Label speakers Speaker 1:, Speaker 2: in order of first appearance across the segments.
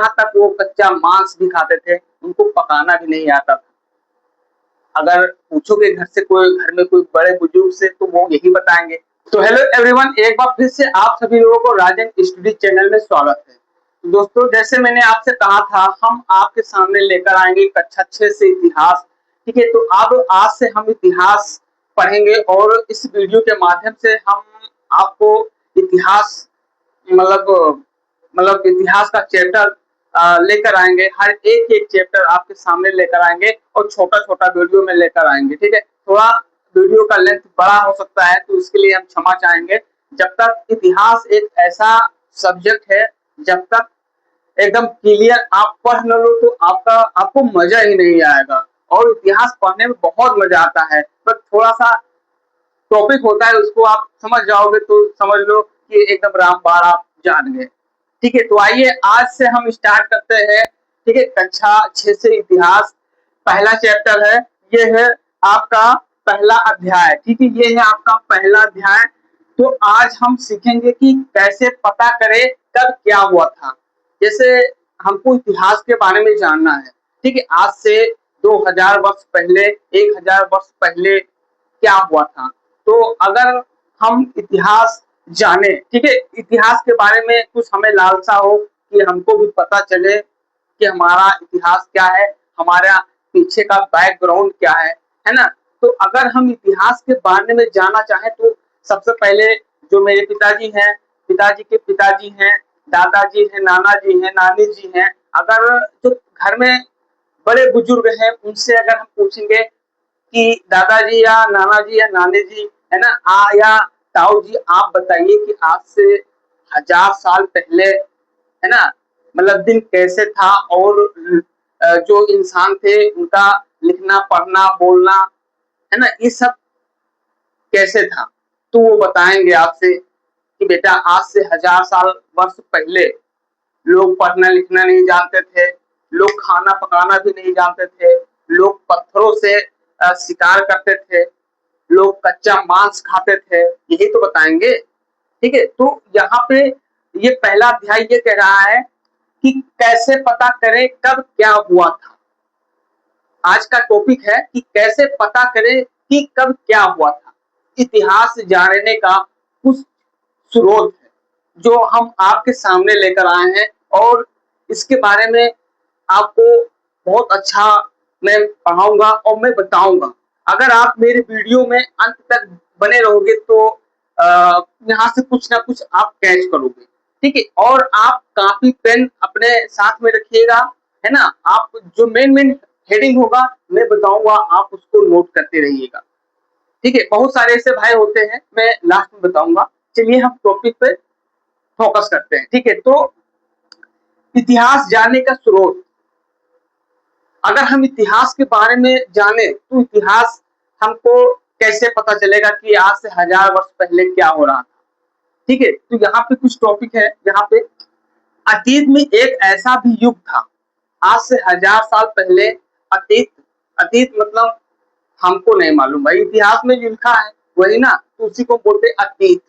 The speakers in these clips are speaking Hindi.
Speaker 1: जहां तक वो कच्चा मांस भी खाते थे, उनको पकाना भी नहीं आता था। अगर पूछोगे घर में कोई बड़े बुजुर्ग से तो वो यही बताएंगे। तो हेलो एवरीवन, एक बार फिर से आप सभी लोगों को राजन स्टडी चैनल में स्वागत है। तो दोस्तों, जैसे मैंने आपसे कहा था, हम आपके सामने लेकर आएंगे कक्षा 6 से इतिहास। ठीक है, तो अब आज से हम इतिहास पढ़ेंगे और इस वीडियो के माध्यम से हम आपको इतिहास मतलब इतिहास का चैप्टर लेकर आएंगे। हर एक चैप्टर आपके सामने लेकर आएंगे और छोटा छोटा वीडियो में लेकर आएंगे। ठीक है, थोड़ा वीडियो का लेंथ बड़ा हो सकता है तो इसके लिए हम क्षमा चाहेंगे। जब तक इतिहास एक ऐसा सब्जेक्ट है, जब तक एकदम क्लियर आप पढ़ न लो तो आपको मजा ही नहीं आएगा। और इतिहास पढ़ने में बहुत मजा आता है, पर थोड़ा सा टॉपिक होता है, उसको आप समझ जाओगे तो समझ लो कि एकदम रामबाण आप जान गए। ठीक है, तो आइए आज से हम स्टार्ट करते हैं। ठीक है, कक्षा 6 से इतिहास पहला चैप्टर है, ये है आपका पहला अध्याय। ठीक है, ये है आपका पहला अध्याय। तो आज हम सीखेंगे कि कैसे पता करें कब क्या हुआ था। जैसे हमको इतिहास के बारे में जानना है। ठीक है, आज से 2000 वर्ष पहले, 1000 वर्ष पहले क्या हुआ था। तो अगर हम इतिहास जाने, ठीक है, इतिहास के बारे में कुछ हमें लालसा हो कि हमको भी पता चले कि हमारा इतिहास क्या है, हमारा पीछे का बैकग्राउंड क्या है ना। तो अगर हम इतिहास के बारे में जानना चाहें तो सबसे पहले जो मेरे पिताजी हैं, पिताजी के पिताजी हैं, दादाजी हैं, नाना जी हैं, नानी जी हैं, अगर जो घर में बड़े बुजुर्ग हैं उनसे अगर हम पूछेंगे कि दादाजी या नाना जी या नानी जी, है ना, या ताऊ जी, आप बताइए कि आज से 1000 साल पहले, है ना, दिन कैसे था और जो इंसान थे उनका लिखना पढ़ना बोलना, है ना, ये सब कैसे था। तो वो बताएंगे आपसे कि बेटा आज से 1000 साल वर्ष पहले लोग पढ़ना लिखना नहीं जानते थे, लोग खाना पकाना भी नहीं जानते थे, लोग पत्थरों से शिकार करते थे, लोग कच्चा मांस खाते थे, यही तो बताएंगे। ठीक है, तो यहाँ पे ये पहला अध्याय ये कह रहा है कि कैसे पता करें कब क्या हुआ था। आज का टॉपिक है कि कैसे पता करें कि कब क्या हुआ था। इतिहास जानने का कुछ स्रोत है जो हम आपके सामने लेकर आए हैं और इसके बारे में आपको बहुत अच्छा मैं पढ़ाऊंगा और मैं बताऊंगा। अगर आप मेरे वीडियो में अंत तक बने रहोगे तो यहाँ से कुछ ना कुछ आप कैच करोगे। ठीक है, और आप कॉपी पेन अपने साथ में रखिएगा, है ना। आप जो मेन मेन हेडिंग होगा मैं बताऊंगा, आप उसको नोट करते रहिएगा। ठीक है, बहुत सारे ऐसे भाई होते हैं, मैं लास्ट में बताऊंगा। चलिए हम टॉपिक पे फोकस करते हैं। ठीक है, तो इतिहास जानने का स्रोत, अगर हम इतिहास के बारे में जाने तो इतिहास हमको कैसे पता चलेगा कि आज से 1000 वर्ष पहले क्या हो रहा था। ठीक है, तो यहाँ पे कुछ टॉपिक है। यहाँ पे अतीत में एक ऐसा भी युग था, आज से 1000 साल पहले। अतीत, अतीत मतलब हमको नहीं मालूम भाई, इतिहास में जो लिखा है वही ना, तो उसी को बोलते अतीत।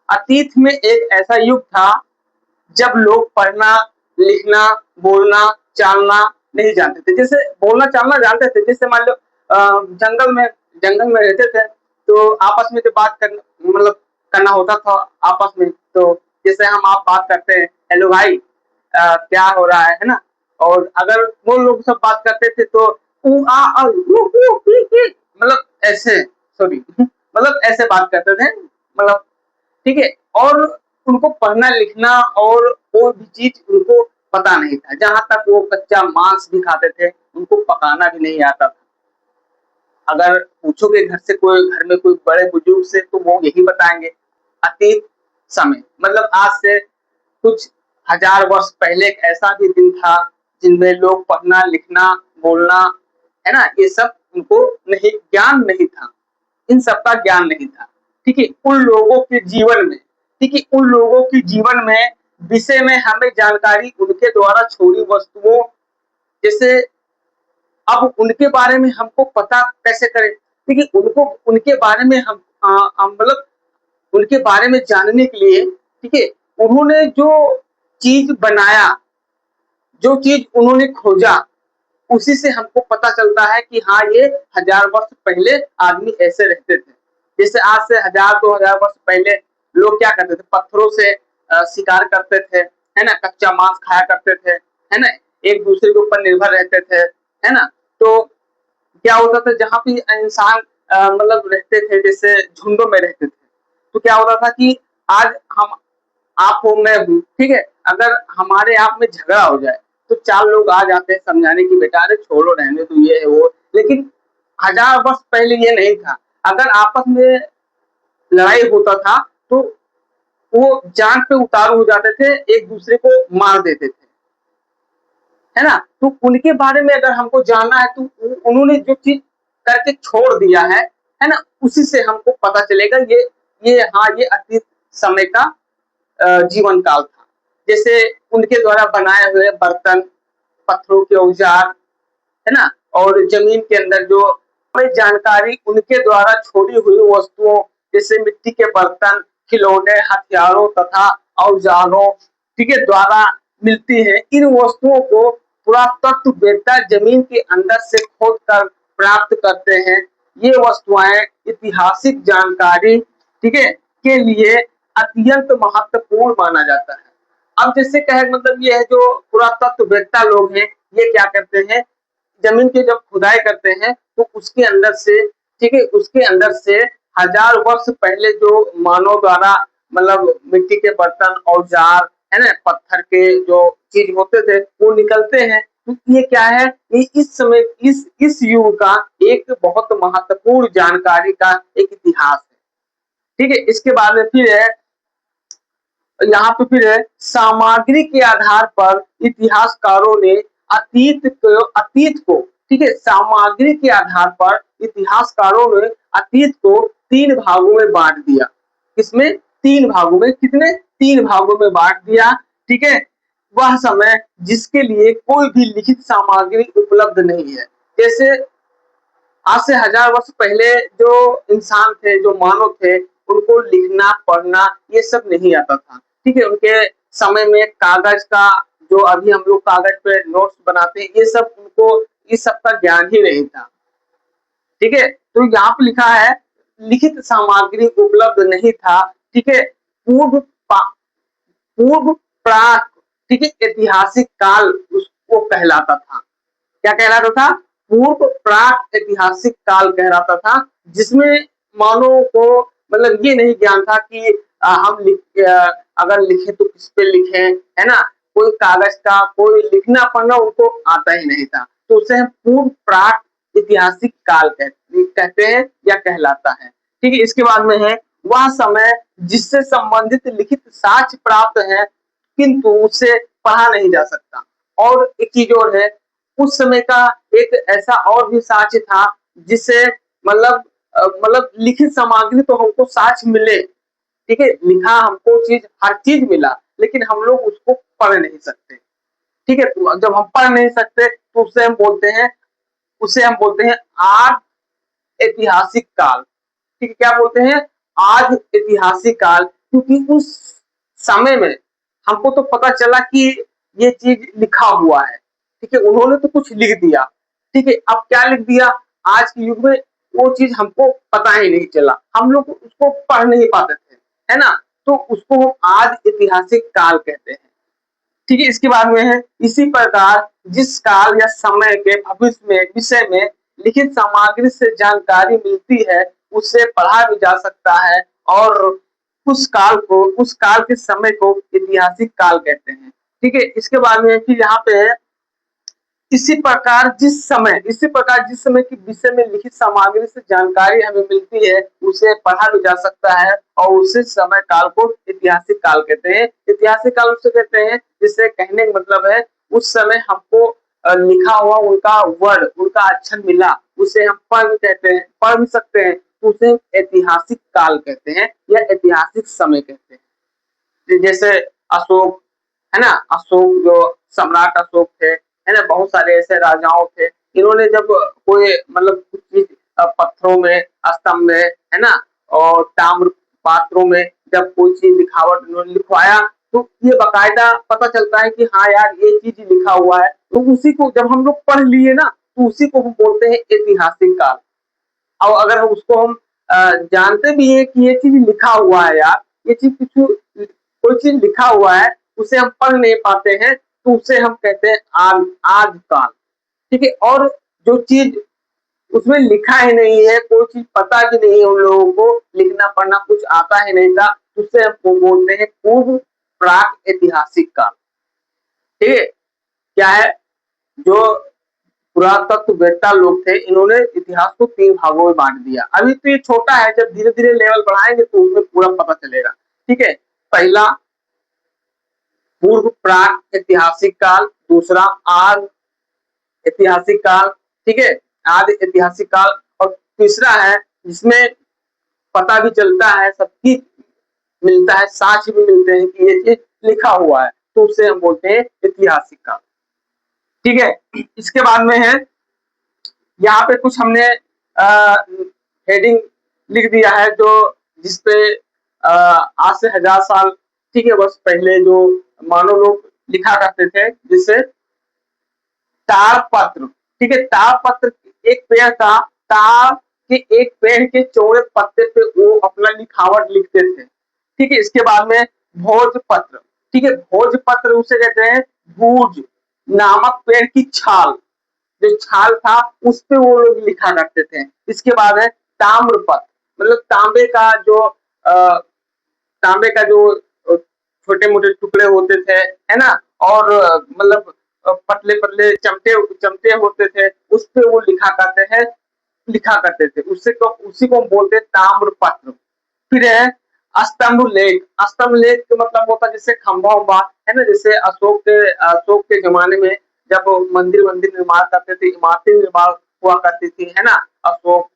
Speaker 1: अतीत में एक ऐसा युग था जब लोग पढ़ना लिखना बोलना चालना नहीं जानते थे। जैसे बोलना चालना जानते थे, जैसे मान लो जंगल में रहते थे तो आपस में जो बात करना करना होता था आपस में, तो जैसे हम आप बात करते हैं, हेलो भाई क्या हो रहा है ना। और अगर वो लोग सब बात करते थे तो ऊ आ आ ऊ ऊ ई ई, ऐसे, सॉरी ऐसे बात करते थे। ठीक है, और उनको पढ़ना लिखना और कोई भी चीज उनको पता नहीं था। जहां तक वो कच्चा मांस भी खाते थे, उनको पकाना भी नहीं आता था। अगर पूछोगे घर में कोई बड़े बुजुर्ग से तो वो यही बताएंगे। अतीत समय आज से कुछ 1000 वर्ष पहले एक ऐसा भी दिन था जिनमें लोग पढ़ना लिखना बोलना, है ना, ये सब उनको नहीं, ज्ञान नहीं था, इन सब का ज्ञान नहीं था। ठीक है, उन लोगों के जीवन में, ठीक है, उन लोगों के जीवन में विषय में हमें जानकारी उनके द्वारा छोड़ी वस्तुओं, जैसे अब उनके बारे में हमको पता कैसे करें। ठीक है, उनको उनके बारे में हम उनके बारे में जानने के लिए, ठीक है, उन्होंने जो चीज बनाया, जो चीज उन्होंने खोजा उसी से हमको पता चलता है कि हाँ ये 1000 वर्ष पहले आदमी ऐसे रहते थे। जैसे आज से 1000-2000 वर्ष पहले लोग क्या करते थे, पत्थरों से शिकार करते थे, है ना, कच्चा मांस खाया करते थे, है ना, एक दूसरे के ऊपर निर्भर रहते थे, है ना। तो क्या होता था, जहाँ पे इंसान मतलब रहते थे, जैसे झुंडों में रहते थे, तो क्या होता था कि आज हम आप हो मैं हूँ, ठीक है, अगर हमारे आप में झगड़ा हो जाए तो 4 लोग आ जाते हैं समझाने की, बेटा अरे छोड़ो रहने तो ये है वो। लेकिन 1000 वर्ष पहले ये नहीं था। अगर आपस में लड़ाई होता था तो वो जान पे उतारू हो जाते थे, एक दूसरे को मार देते थे, है ना। तो उनके बारे में अगर हमको जानना है तो उन्होंने जो चीज करके छोड़ दिया है ना, उसी से हमको पता चलेगा ये हाँ ये अतीत समय का जीवन काल था। जैसे उनके द्वारा बनाए हुए बर्तन, पत्थरों के औजार, है ना, और जमीन के अंदर जो हमें जानकारी उनके द्वारा छोड़ी हुई वस्तुओं, जैसे मिट्टी के बर्तन, खिलौने, हथियारों तथा औजारों, ठीक है, द्वारा मिलती है। इन वस्तुओं को पुरातत्ववेत्ता जमीन के अंदर से खोद कर प्राप्त करते हैं। ये वस्तुएं ऐतिहासिक जानकारी, ठीक है, के लिए अत्यंत महत्वपूर्ण माना जाता है। अब जैसे कहे मतलब ये है, जो पुरातत्ववेत्ता लोग हैं ये क्या करते हैं, जमीन की जब खुदाई करते हैं तो उसके अंदर से, ठीक है, उसके अंदर से 1000 वर्ष पहले जो मानव द्वारा मतलब मिट्टी के बर्तन, औजार, है ना, पत्थर के जो चीज होते थे वो निकलते हैं। तो ये क्या है, ये इस समय इस युग का एक बहुत महत्वपूर्ण जानकारी का एक इतिहास है। ठीक है, इसके बाद में फिर है, यहाँ पे फिर है, सामग्री के आधार पर इतिहासकारों ने अतीत को, ठीक है, सामग्री के आधार पर इतिहासकारों ने अतीत को 3 भागों में बांट दिया। किसमें? 3 भागों में। कितने? 3 भागों में बांट दिया, ठीक है। वह समय जिसके लिए कोई भी लिखित सामग्री उपलब्ध नहीं है। जैसे आज से 1000 वर्ष पहले जो इंसान थे, जो मानव थे, उनको लिखना पढ़ना ये सब नहीं आता था, ठीक है। उनके समय में कागज का, जो अभी हम लोग कागज पे नोट्स बनाते हैं, ये सब उनको इस सब का ज्ञान ही नहीं था, ठीक है। तो यहाँ पे लिखा है लिखित सामग्री उपलब्ध नहीं था, ठीक है। पूर्व पूर्व प्राक, ठीक है, ऐतिहासिक काल उसको कहलाता था। क्या कहलाता था? पूर्व प्राक ऐतिहासिक काल कहलाता था, जिसमें मानव को मतलब ये नहीं ज्ञान था कि अगर लिखे तो किस पे लिखे, है ना, कोई कागज का कोई लिखना पढ़ना उनको आता ही नहीं था। तो उसे हम पूर्व प्राक ऐतिहासिक काल कहते हैं या कहलाता है, ठीक है। इसके बाद में है, वह समय जिससे संबंधित लिखित साक्ष्य प्राप्त है किंतु उसे पढ़ा नहीं जा सकता। और एक चीज और है, उस समय का एक ऐसा और भी साक्ष्य था जिससे मतलब लिखित सामग्री तो हमको साक्ष्य मिले, ठीक है, लिखा हमको चीज हर चीज मिला, लेकिन हम लोग उसको पढ़ नहीं सकते, ठीक है। तो जब हम पढ़ नहीं सकते तो उसे हम बोलते हैं आज ऐतिहासिक काल, ठीक है। क्या बोलते हैं? आज ऐतिहासिक काल, क्योंकि उस समय में हमको तो पता चला कि ये चीज लिखा हुआ है, ठीक है, उन्होंने तो कुछ लिख दिया, ठीक है। अब क्या लिख दिया, आज के युग में वो चीज हमको पता ही नहीं चला, हम लोग उसको पढ़ नहीं पाते थे, है ना। तो उसको हम आज ऐतिहासिक काल कहते हैं, ठीक है। इसके बाद में है, इसी प्रकार जिस काल या समय के भविष्य में विषय में लिखित सामग्री से जानकारी मिलती है उसे पढ़ा भी जा सकता है, और उस काल के समय को ऐतिहासिक काल कहते हैं, ठीक है। इसके बाद में फिर यहाँ पे है, इसी प्रकार जिस समय के विषय में लिखित सामग्री से जानकारी हमें मिलती है उसे पढ़ा भी जा सकता है, और उसी समय काल को ऐतिहासिक काल कहते हैं। ऐतिहासिक काल उसे कहते हैं जिससे कहने का मतलब है उस समय हमको लिखा हुआ उनका वर्ड, उनका अक्षर मिला, उसे हम पढ़ भी सकते हैं, तो उसे ऐतिहासिक काल कहते हैं या ऐतिहासिक समय कहते हैं। जैसे अशोक, है ना, अशोक जो सम्राट अशोक थे, है ना, बहुत सारे ऐसे राजाओं थे, इन्होंने जब कोई मतलब कुछ चीज पत्थरों में, स्तंभ में, है ना, और ताम्र पात्रों में जब कोई चीज लिखावट इन्होंने लिखवाया तो ये बाकायदा पता चलता है कि हाँ यार ये चीज लिखा हुआ है। तो उसी को जब हम लोग पढ़ लिए ना, तो उसी को हम बोलते हैं ऐतिहासिक काल। और अगर हम उसको हम जानते भी हैं कि ये चीज लिखा हुआ है यार, ये चीज कुछ कोई चीज लिखा हुआ है, उसे हम पढ़ नहीं पाते हैं, तो उसे हम कहते हैं आज काल। ठीक है। और जो चीज उसमें लिखा ही नहीं है, कोई चीज पता भी नहीं है उन लोगों को, लिखना पढ़ना कुछ आता ही नहीं था, उससे हम बोलते हैं पूर्व प्राक ऐतिहासिक काल। ठीक है। क्या है, जो पुरातत्ववेत्ता लोग थे, इन्होंने इतिहास को 3 भागों में बांट दिया। अभी तो ये छोटा है, जब धीरे-धीरे लेवल बढ़ाएंगे तो उसमें पूरा पता चलेगा। ठीक है। पहला पूर्व प्राक ऐतिहासिक काल, दूसरा आद ऐतिहासिक काल, ठीक है, आदि ऐतिहासिक काल, और तीसरा है जिसमें पता भी चलता है, सबकी मिलता है, साक्ष्य भी मिलते हैं कि ये चीज लिखा हुआ है, तो उसे हम बोलते हैं ऐतिहासिक काल। ठीक है। इसके बाद में है, यहाँ पे कुछ हमने हेडिंग लिख दिया है, जो जिसपे आज से 1000 साल, ठीक है, बस पहले जो मानव लोग लिखा करते थे, जिससे ताड़पत्र, ठीक है, ताड़पत्र एक पेड़ था, ताड़ के एक पेड़ के चौड़े पत्ते पे वो अपना लिखावट लिखते थे। ठीक है। इसके बाद में भोजपत्र, ठीक है, भोजपत्र उसे कहते हैं भूज नामक पेड़ की छाल, जो छाल था उस पे वो लोग लिखा करते थे। इसके बाद है ताम्रपत्र, मतलब तांबे का जो छोटे मोटे टुकड़े होते थे, है ना, और मतलब पतले पतले चमटे चमटे होते थे, उस पे वो लिखा करते थे, उससे तो उसी को हम बोलते हैं ताम्रपत्र। फिर है स्तंभ लेख। स्तंभ लेख का मतलब होता है जैसे खंभा उम्बा, है ना, जैसे अशोक के जमाने में जब मंदिर मंदिर निर्माण करते थे, इमारतें निर्माण हुआ करती थी, है ना, अशोक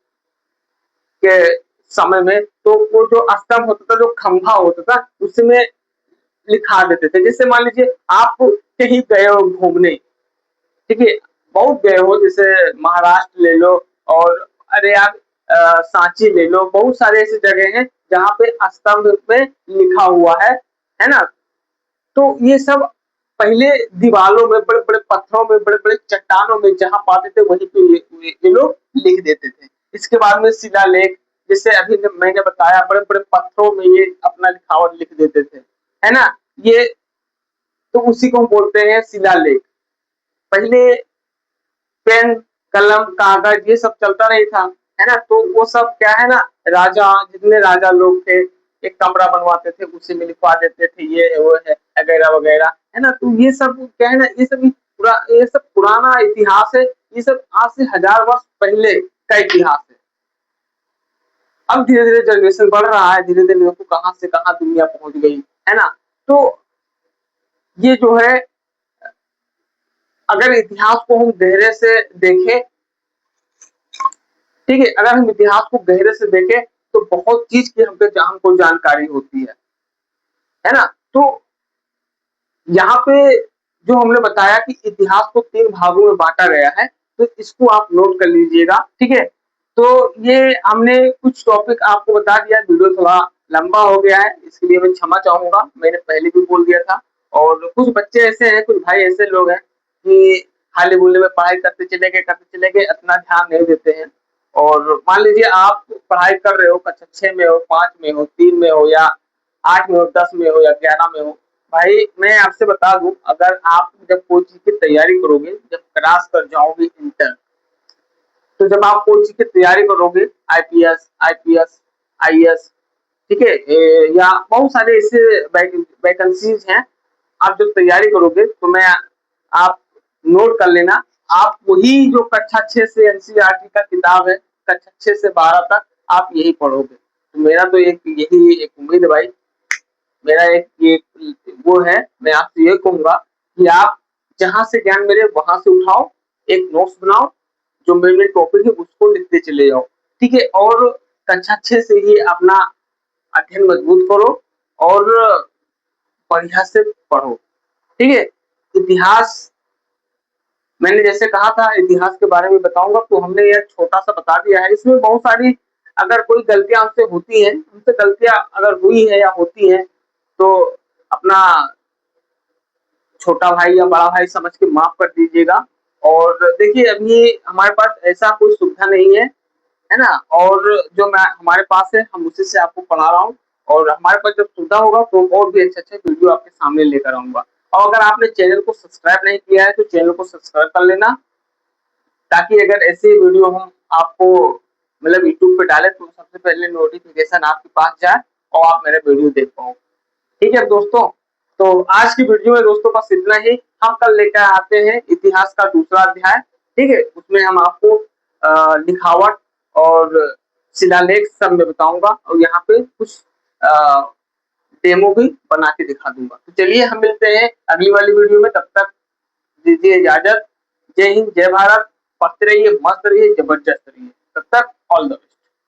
Speaker 1: के समय में, तो वो जो स्तंभ होता था, जो खंभा होता था, उसमें लिखा देते थे। जैसे मान लीजिए आप कहीं गए हो घूमने, ठीक है, बहुत गए हो, जैसे महाराष्ट्र ले लो, और अरे यार सांची ले लो, बहुत सारे ऐसी जगह हैं जहाँ पे स्तंभ में लिखा हुआ है ना। तो ये सब पहले दीवालों में, बड़े बड़े पत्थरों में, बड़े बड़े चट्टानों में जहाँ पाते थे, वहीं पे ये लोग लिख देते थे। इसके बाद में शिलालेख, जैसे अभी मैंने बताया, बड़े बड़े पत्थरों में ये अपना लिखावट लिख देते थे, है ना। ये तो उसी को हम बोलते हैं शिलालेख। पहले पेन, कलम, कागज ये सब चलता नहीं था, है ना, तो वो सब क्या है ना, जितने राजा लोग थे, एक कमरा बनवाते थे, उसी में लिखवा देते थे, ये है वो है वगैरह वगैरह, है ना। तो ये सब क्या है ना, ये सब पुराना इतिहास है, ये सब आज से 1000 वर्ष पहले का इतिहास है। अब धीरे धीरे जनरेशन बढ़ रहा है, धीरे धीरे देखो कहाँ से कहाँ दुनिया पहुंच गई, है ना। तो ये जो है, अगर इतिहास को हम गहरे से देखें, ठीक है, अगर हम इतिहास को गहरे से देखें, तो बहुत चीज की हमको जानकारी होती है ना। तो यहाँ पे जो हमने बताया कि इतिहास को 3 भागों में बांटा गया है, तो इसको आप नोट कर लीजिएगा, ठीक है। तो ये हमने कुछ टॉपिक आपको बता दिया, वीडियो थोड़ा लंबा हो गया है, इसके लिए मैं क्षमा चाहूंगा, मैंने पहले भी बोल दिया था। और कुछ बच्चे ऐसे हैं, कुछ भाई ऐसे लोग हैं कि खाली बोलने में पढ़ाई करते चले गए, इतना ध्यान नहीं देते हैं। और मान लीजिए आप पढ़ाई कर रहे हो, कक्षा 6 में हो, 5 में हो, 3 में हो, या 8 में हो, 10 में हो, या 11 में हो, भाई मैं आपसे बता दूं, अगर आप जब कोई चीज की तैयारी करोगे, जब क्रॉस कर जाओगे इंटर, तो जब आप कोई चीज की तैयारी करोगे, आईपीएस, आईएएस, ठीक है, या बहुत सारे ऐसे वैकेंसीज हैं, आप जब तैयारी करोगे, तो आप नोट कर लेना, आप वही जो कक्षा 6 से एनसीईआरटी का किताब है, कक्षा 6 से 12 तक आप यही पढ़ोगे। तो मेरा तो यही एक उम्मीद है भाई, मेरा एक वो है, मैं आपसे ये कहूंगा कि आप जहां से ज्ञान मिले वहां से उठाओ, एक नोट्स बनाओ, जो मेन मेन टॉपिक है उसको लिखते चले जाओ, ठीक है। और कक्षा 6 से ही अपना अध्ययन मजबूत करो, और बढ़िया से पढ़ो, ठीक है। इतिहास, मैंने जैसे कहा था इतिहास के बारे में बताऊंगा, तो हमने यह छोटा सा बता दिया है, इसमें बहुत सारी अगर कोई गलतियां हमसे होती हैं, हमसे गलतियां अगर हुई है या होती हैं, तो अपना छोटा भाई या बड़ा भाई समझ के माफ कर दीजिएगा। और देखिए अभी हमारे पास ऐसा कोई सुविधा नहीं है ना? और जो मैं हमारे पास है हम उसी से आपको पढ़ा रहा हूँ, और हमारे पास जब सुविधा होगा तो और भी अच्छे-अच्छे वीडियो आपके सामने लेकर आऊँगा। और अगर आपने चैनल को सब्सक्राइब नहीं किया है तो चैनल को सब्सक्राइब कर लेना, ताकि अगर ऐसे वीडियो हम आपको मतलब यूट्यूब पे डालें तो सबसे पहले नोटिफिकेशन आपके पास जाए और आप मेरे वीडियो देख पाओ। ठीक है दोस्तों, तो आज की वीडियो में दोस्तों बस इतना ही। हम कल लेकर आते हैं इतिहास का दूसरा अध्याय। ठीक है, उसमें हम आपको लिखावट और शिलालेख सब में बताऊंगा, और यहाँ पे कुछ डेमो भी बना के दिखा दूंगा। तो चलिए हम मिलते हैं अगली वाली वीडियो में, तब तक दीजिए इजाजत। जय हिंद, जय भारत। पढ़ते रहिए, मस्त रहिए, जबरदस्त रहिए। तब तक ऑल द बेस्ट।